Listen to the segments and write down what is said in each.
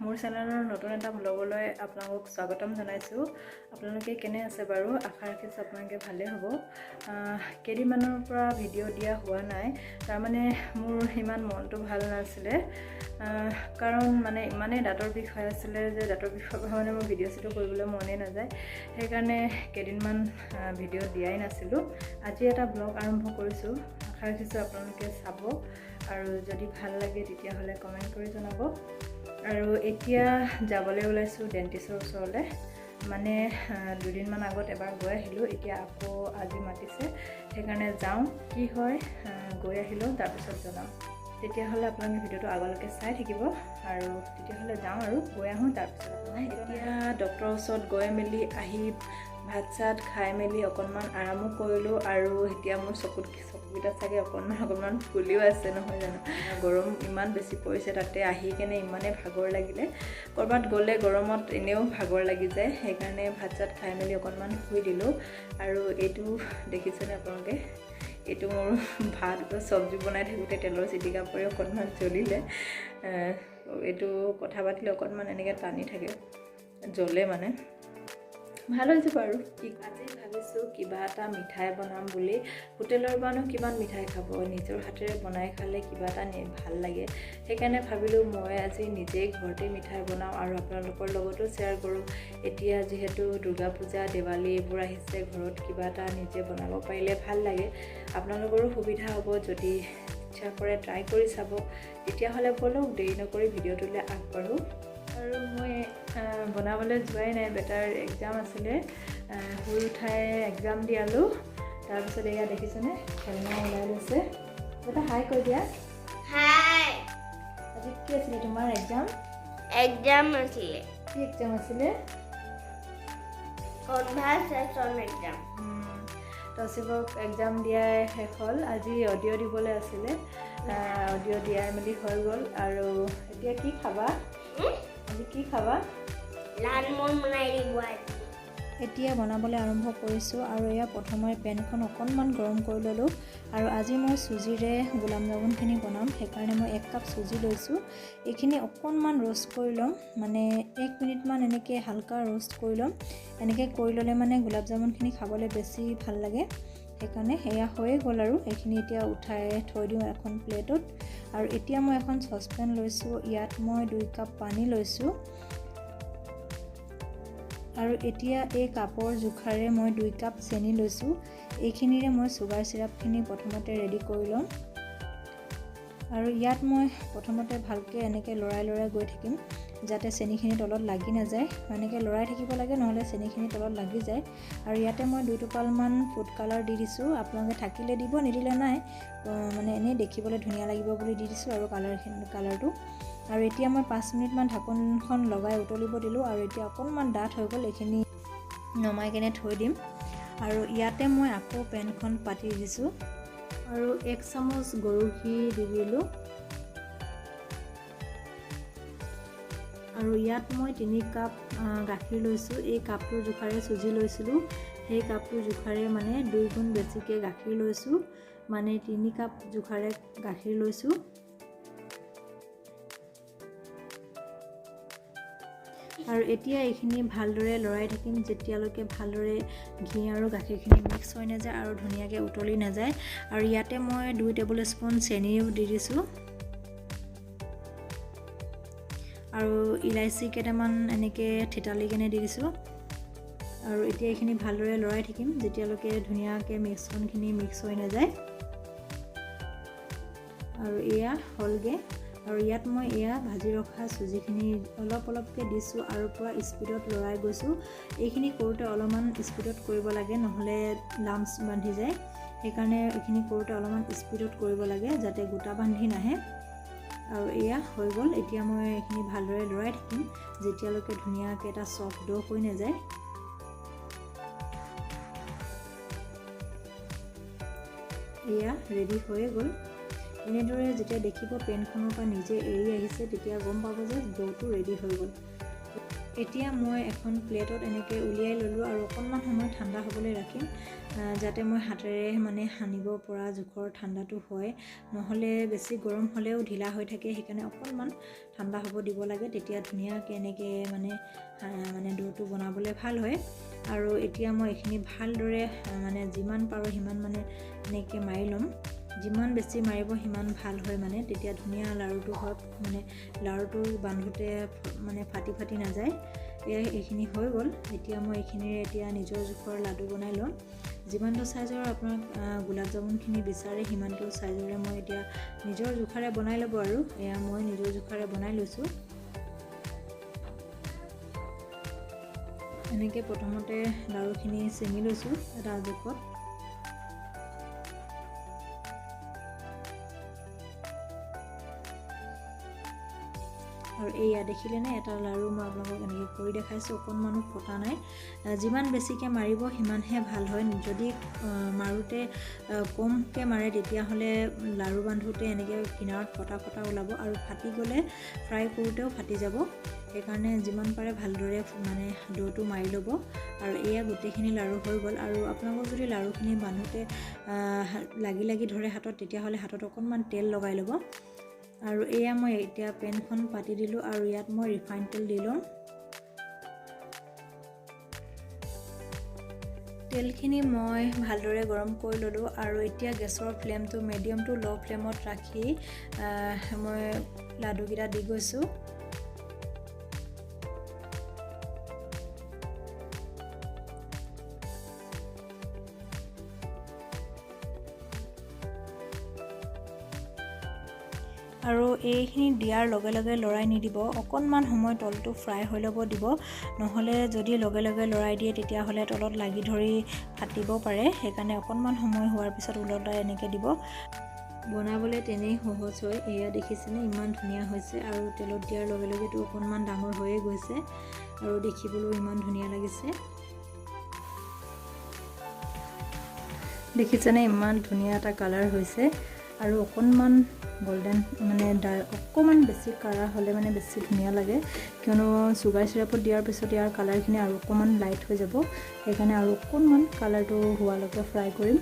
মোৰ চেনেলৰ নতুন এটা ব্লগলৈ আপোনালোকক স্বাগতম জনাইছোঁ। আপোনালোকে কেনে আছে বাৰু? আশা ৰাখিছোঁ আপোনালোকে ভালে হ'ব। কেইদিনমানৰ পৰা ভিডিঅ' দিয়া হোৱা নাই, তাৰমানে মোৰ ইমান মনটো ভাল নাছিলে, কাৰণ মানে ইমানেই দাঁতৰ বিষ হৈ আছিলে যে দাঁতৰ বিষৰ পৰা মানে মোৰ ভিডিঅ' চিডিঅ' কৰিবলৈ মনেই নাযায়। সেইকাৰণে কেইদিনমান ভিডিঅ' দিয়াই নাছিলোঁ। আজি এটা ব্লগ আৰম্ভ কৰিছোঁ, আশা ৰাখিছোঁ আপোনালোকে চাব আৰু যদি ভাল লাগে তেতিয়াহ'লে কমেণ্ট কৰি জনাব। আৰু এতিয়া যাবলৈ ওলাইছোঁ ডেণ্টিষ্টৰ ওচৰলৈ, মানে দুদিনমান আগত এবাৰ গৈ আহিলোঁ, এতিয়া আকৌ আজি মাতিছে, সেইকাৰণে যাওঁ, কি হয় গৈ আহিলোঁ তাৰপিছত জনাম। তেতিয়াহ'লে আপোনালোকে ভিডিঅ'টো আগলৈকে চাই থাকিব আৰু তেতিয়াহ'লে যাওঁ আৰু গৈ আহোঁ। তাৰপিছত এতিয়া ডক্টৰৰ ওচৰত গৈ মেলি আহি ভাত চাত খাই মেলি অকণমান আৰামো কৰিলোঁ আৰু এতিয়া মোৰ চকুকেইটা চাগে অকণমান ফুলিও আছে, নহয় জানো? গৰম ইমান বেছি পৰিছে, তাতে আহি কেনে ইমানেই ভাগৰ লাগিলে। ক'ৰবাত গ'লে গৰমত এনেও ভাগৰ লাগি যায়, সেইকাৰণে ভাত চাত খাই মেলি অকণমান শুই দিলোঁ। আৰু এইটো দেখিছেনে আপোনালোকে? এইটো মোৰ ভাত চব্জি বনাই থাকোঁতে তেলৰ চিটিকা পৰি অকণমান জ্বলিলে। এইটো কথা পাতিলে অকণমান এনেকৈ টানি থাকে, জ্বলে মানে। ভাল হৈছে বাৰু। আজি ভাবিছোঁ কিবা এটা মিঠাই বনাম বুলি। হোটেলৰ পৰানো কিমান মিঠাই খাব, নিজৰ হাতেৰে বনাই খালে কিবা এটা ভাল লাগে। সেইকাৰণে ভাবিলোঁ মই আজি নিজেই ঘৰতে মিঠাই বনাওঁ আৰু আপোনালোকৰ লগতো শ্বেয়াৰ কৰোঁ। এতিয়া যিহেতু দুৰ্গা পূজা, দেৱালী এইবোৰ আহিছে, ঘৰত কিবা এটা নিজে বনাব পাৰিলে ভাল লাগে। আপোনালোকৰো সুবিধা হ'ব, যদি ইচ্ছা কৰে ট্ৰাই কৰি চাব। তেতিয়াহ'লে বলক দেৰি নকৰি ভিডিঅ'টোলৈ আগবাঢ়োঁ। আৰু মই বনাবলৈ যোৱাই নাই, বেটাৰ এক্সাম আছিলে, শুই উঠাই এক্সাম দিয়ালোঁ। তাৰপিছত এয়া দেখিছেনে খেলনা ওলাই লৈছে। এটা হাই কৈ দিয়া। হাই। আজি কি আছিলে তোমাৰ এক্সাম? এক্সাম আছিলে। কি এক্সাম আছিলে? Conversation exam. তৌচিফক এক্সাম দিয়াই শেষ হ'ল, আজি অডিঅ' দিবলৈ আছিলে, অডিঅ' দিয়াই মেলি হৈ গ'ল। আৰু এতিয়া কি খাবা? আজি কি খাবা? লালমোহন বনাই দিব। এতিয়া বনাবলৈ আৰম্ভ কৰিছোঁ আৰু এয়া প্ৰথমে পেনখন অকণমান গৰম কৰি ল'লোঁ। আৰু আজি মই চুজিৰে গোলাপ জামুনখিনি বনাম, সেইকাৰণে মই 1 কাপ চুজি লৈছোঁ। এইখিনি অকণমান ৰ'ষ্ট কৰি ল'ম, মানে 1 মিনিটমান এনেকৈ হালকা ৰ'ষ্ট কৰি ল'ম। এনেকৈ কৰি ল'লে মানে গোলাপ জামুনখিনি খাবলৈ বেছি ভাল লাগে। সেইকাৰণে সেয়া হৈয়ে গ'ল আৰু এইখিনি এতিয়া উঠাই থৈ দিওঁ এখন প্লেটত। আৰু এতিয়া মই এখন চচপেন লৈছোঁ, ইয়াত মই 2 কাপ পানী লৈছোঁ। আৰু এতিয়া এই কাপৰ জোখাৰে মই 2 কাপ চেনি লৈছোঁ। এইখিনিৰে মই চুগাৰ চিৰাপখিনি প্ৰথমতে ৰেডি কৰি ল'ম। আৰু ইয়াত মই প্ৰথমতে ভালকৈ এনেকৈ লৰাই গৈ থাকিম, যাতে চেনিখিনি তলত লাগি নাযায়। এনেকৈ লৰাই থাকিব লাগে, নহ'লে চেনিখিনি তলত লাগি যায়। আৰু ইয়াতে মই 2 টোপালমান ফুড কালাৰ দি দিছোঁ, আপোনালোকে থাকিলে দিব, নিদিলে নাই, মানে এনেই দেখিবলৈ ধুনীয়া লাগিব বুলি দি দিছোঁ আৰু কালাৰটো। আৰু এতিয়া মই 5 মিনিটমান ঢাকোনখন লগাই উতলিব দিলোঁ। আৰু এতিয়া অকণমান ডাঠ হৈ গ'ল, এইখিনি নমাই কেনে থৈ দিম। আৰু ইয়াতে মই আকৌ পেনখন পাতি দিছোঁ আৰু 1 চামুচ গৰু ঘি দি দিলোঁ। আৰু ইয়াত মই 3 কাপ গাখীৰ লৈছোঁ। এই কাপটোৰ জোখাৰে চুজি লৈছিলোঁ, সেই কাপটোৰ জোখাৰে মানে 2 গুণ বেছিকৈ গাখীৰ লৈছোঁ, মানে 3 কাপ জোখাৰে গাখীৰ লৈছোঁ। আৰু এতিয়া এইখিনি ভালদৰে লৰাই থাকিম, যেতিয়ালৈকে ভালদৰে ঘি আৰু গাখীৰখিনি মিক্স হৈ নাযায় আৰু ধুনীয়াকৈ উতলি নাযায়। আৰু ইয়াতে মই 2 টেবুল স্পুন চেনিও দি দিছোঁ আৰু ইলাইচি কেইটামান এনেকৈ থেতালি কেনে দি দিছোঁ। আৰু এতিয়া এইখিনি ভালদৰে লৰাই থাকিম, যেতিয়ালৈকে ধুনীয়াকৈ মিশ্ৰণখিনি মিক্স হৈ নাযায়। আৰু এয়া হ'লগৈ। আৰু ইয়াত মই এয়া ভাজি ৰখা চুজিখিনি অলপকৈ দিছোঁ আৰু পূৰা স্পীডত লৰাই গৈছোঁ। এইখিনি কৰোঁতে অলপমান স্পীডত কৰিব লাগে, নহ'লে লাম্পছ বান্ধি যায়। সেইকাৰণে এইখিনি কৰোঁতে অলপমান স্পীডত কৰিব লাগে, যাতে গোটা বান্ধি নাহে। আৰু এয়া হৈ গ'ল। এতিয়া মই এইখিনি ভালদৰে লৰাই থাকিম, যেতিয়ালৈকে ধুনীয়াকৈ এটা চফ্ট ডো হৈ নাযায়। এয়া ৰেডি হৈয়ে গ'ল। এনেদৰে যেতিয়া দেখিব পেনখনৰ পৰা নিজে এৰি আহিছে, তেতিয়া গম পাব যে ডোটো ৰেডি হৈ গ'ল। এতিয়া মই এখন প্লেটত এনেকৈ উলিয়াই ল'লোঁ আৰু অকণমান সময় ঠাণ্ডা হ'বলৈ ৰাখিম, যাতে মই হাতেৰে মানে সানিব পৰা জোখৰ ঠাণ্ডাটো হয়। নহ'লে বেছি গৰম হ'লেও ঢিলা হৈ থাকে, সেইকাৰণে অকণমান ঠাণ্ডা হ'ব দিব লাগে, তেতিয়া ধুনীয়াকৈ এনেকৈ মানে ডোটো বনাবলৈ ভাল হয়। আৰু এতিয়া মই এইখিনি ভালদৰে মানে যিমান পাৰোঁ সিমান মানে এনেকৈ মাৰি ল'ম। যিমান বেছি মাৰিব সিমান ভাল হয়, মানে তেতিয়া ধুনীয়া লাড়ুটো হয়, মানে লাড়ুটো বান্ধোতে মানে ফাটি নাযায়। এইখিনি হৈ গ'ল। এতিয়া মই এইখিনিৰে এতিয়া নিজৰ জোখৰ লাডু বনাই ল'ম। যিমানটো চাইজৰ আপোনাক গোলাপ জামুনখিনি বিচাৰে সিমানটো চাইজৰে মই এতিয়া নিজৰ জোখাৰে বনাই ল'ব। আৰু এয়া মই নিজৰ জোখাৰে বনাই লৈছোঁ। এনেকৈ প্ৰথমতে লাড়ুখিনি ছিঙি লৈছোঁ এটা জোখত। আৰু এয়া দেখিলেনে এটা লাড়ু মই আপোনালোকক এনেকৈ কৰি দেখাইছোঁ, অকণমানো ফটা নাই। যিমান বেছিকৈ মাৰিব সিমানহে ভাল হয়। যদি মাৰোঁতে কমকৈ মাৰে তেতিয়াহ'লে লাড়ু বান্ধোতে এনেকৈ কিনাৰত ফটা ওলাব আৰু ফাটি গ'লে ফ্ৰাই কৰোঁতেও ফাটি যাব। সেইকাৰণে যিমান পাৰে ভালদৰে মানে ডোটো মাৰি ল'ব। আৰু এয়া গোটেইখিনি লাড়ু হৈ গ'ল। আৰু আপোনালোকক যদি লাড়ুখিনি বান্ধোতে লাগি ধৰে হাতত, তেতিয়াহ'লে হাতত অকণমান তেল লগাই ল'ব। আৰু এয়া মই এতিয়া পেনখন পাতি দিলোঁ আৰু ইয়াত মই ৰিফাইন তেল দি লওঁ। তেলখিনি মই ভালদৰে গৰম কৰি ল'লোঁ আৰু এতিয়া গেছৰ ফ্লেমটো মিডিয়াম টু ল' ফ্লেমত ৰাখি মই লাডুকেইটা দি গৈছোঁ। আৰু এইখিনি দিয়াৰ লগে লগে লৰাই নিদিব, অকণমান সময় তলটো ফ্ৰাই হৈ ল'ব দিব। নহ'লে যদি লগে লৰাই দিয়ে তেতিয়াহ'লে তলত লাগি ধৰি ফাটিব পাৰে। সেইকাৰণে অকণমান সময় হোৱাৰ পিছত ওলটাই এনেকৈ দিব। বনাবলৈ তেনেই সহজ হয়। এয়া দেখিছেনে ইমান ধুনীয়া হৈছে। আৰু তেলত দিয়াৰ লগে লগেতো অকণমান ডাঙৰ হৈয়ে গৈছে আৰু দেখিবলৈও ইমান ধুনীয়া লাগিছে। দেখিছেনে ইমান ধুনীয়া এটা কালাৰ হৈছে। আৰু অকণমান গোল্ডেন মানে অকণমান বেছি কাঢ়া হ'লে মানে বেছি ধুনীয়া লাগে, কিয়নো চুগাৰ চিৰাপত দিয়াৰ পিছত ইয়াৰ কালাৰখিনি আৰু অকণমান লাইট হৈ যাব। সেইকাৰণে আৰু অকণমান কালাৰটো হোৱালৈকে ফ্ৰাই কৰিম।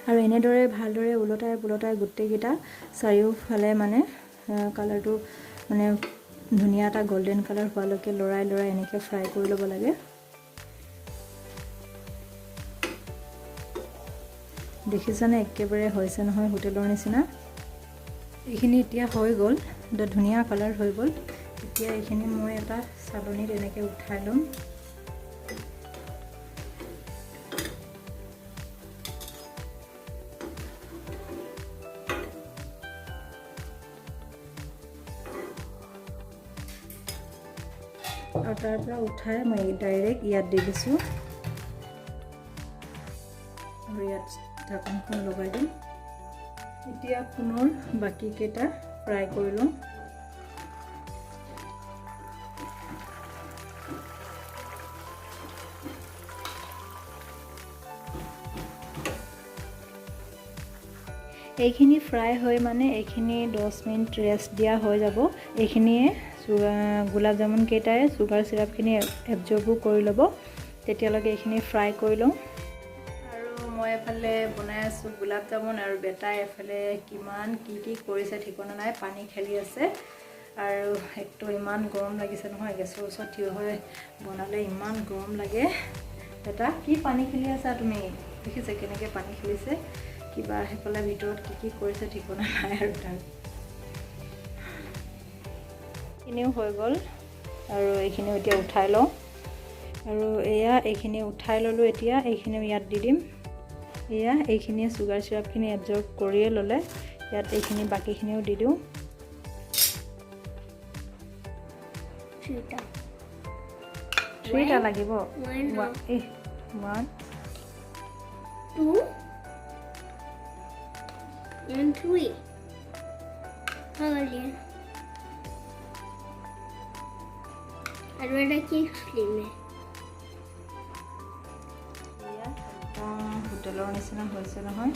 আৰু এনেদৰে ভালদৰে ওলটাই গোটেইকেইটা চাৰিওফালে মানে কালাৰটো মানে ধুনীয়া এটা গোল্ডেন কালাৰ হোৱালৈকে লৰাই এনেকৈ ফ্ৰাই কৰি ল'ব লাগে। দেখিছানে একেবাৰে হৈছে নহয় হোটেলৰ নিচিনা। এইখিনি এতিয়া হৈ গ'ল, এটা ধুনীয়া কালাৰ হৈ গ'ল। এতিয়া এইখিনি মই এটা চালনীত এনেকৈ উঠাই ল'ম। আৰু তাৰ পৰা উঠাই মই ডাইৰেক্ট ইয়াত দি দিছোঁ আৰু ইয়াত ঢাকনখন লগাই দিম। এতিয়া পুনৰ বাকীকেইটা ফ্ৰাই কৰি লওঁ। এইখিনি ফ্ৰাই হৈ মানে এইখিনি 10 মিনিট ৰেষ্ট দিয়া হৈ যাব। এইখিনিয়ে গোলাপ জামুন কেইটাই চুগাৰ চিৰাপখিনি এবজৰ্বো কৰি ল'ব। তেতিয়ালৈকে এইখিনি ফ্ৰাই কৰি লওঁ। মই এফালে বনাই আছোঁ গোলাপ জামুন আৰু বেটাই এফালে কিমান কি কৰিছে ঠিকনা নাই, পানী খেলি আছে। আৰু একটো ইমান গৰম লাগিছে নহয়, গেছৰ ওচৰত থিয় হৈ বনালে ইমান গৰম লাগে। বেটা কি পানী খেলি আছা তুমি? দেখিছে কেনেকৈ পানী খেলিছে। কিবা সেইফালে ভিতৰত কি কৰিছে ঠিকনা নাই। আৰু তাৰ এইখিনিও হৈ গ'ল আৰু এইখিনিও এতিয়া উঠাই লওঁ। আৰু এইখিনি উঠাই ল'লোঁ। এতিয়া এইখিনিও ইয়াত দি দিম। এইখিনিয়ে চুগাৰ চিৰাপখিনি এবজৰ্ব কৰিয়ে ল'লে। ইয়াত এইখিনি বাকীখিনিও দি দিওঁ। 3টা লাগিব। 1 2 and 3 আৰু এটা কি ফ্লেমে হোটেলৰ নিচিনা হৈছে নহয়।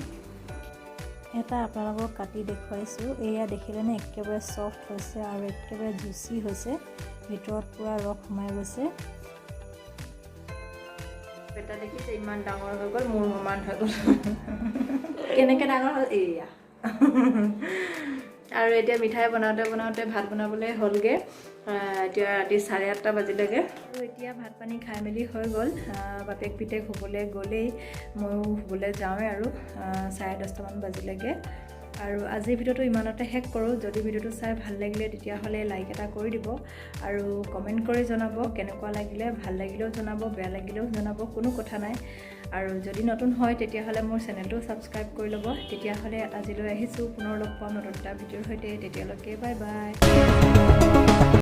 এটা আপোনালোকক কাটি দেখুৱাইছোঁ। এয়া দেখিলেনে একেবাৰে ছফ্ট হৈছে আৰু একেবাৰে জুচি হৈছে। ভিতৰত পুৰা ৰস সোমাই গৈছে এটা দেখিছে ইমান ডাঙৰ হৈ গ'ল মোৰ সমান হৈ গ'ল কেনেকৈ ডাঙৰ হ'ল এয়া আৰু এতিয়া মিঠাই বনাওঁতে ভাত বনাবলৈ হ'লগৈ এতিয়া ৰাতি 8:30 বাজিলেগৈ আৰু এতিয়া ভাত পানী খাই মেলি হৈ গ'ল বাপেক পিতেক শুবলৈ গ'লেই ময়ো শুবলৈ যাওঁৱে আৰু 10:30 মান বাজিলেগৈ আৰু আজিৰ ভিডিঅ'টো ইমানতে শেষ কৰোঁ যদি ভিডিঅ'টো চাই ভাল লাগিলে তেতিয়াহ'লে লাইক এটা কৰি দিব আৰু কমেণ্ট কৰি জনাব কেনেকুৱা লাগিলে ভাল লাগিলেও জনাব বেয়া লাগিলেও জনাব কোনো কথা নাই আৰু যদি নতুন হয় তেতিয়াহ'লে মোৰ চেনেলটো ছাবস্ক্ৰাইব কৰি ল'ব তেতিয়াহ'লে আজিলৈ আহিছোঁ পুনৰ লগ পাম নতুন এটা ভিডিঅ'ৰ সৈতে তেতিয়ালৈকে বাই বাই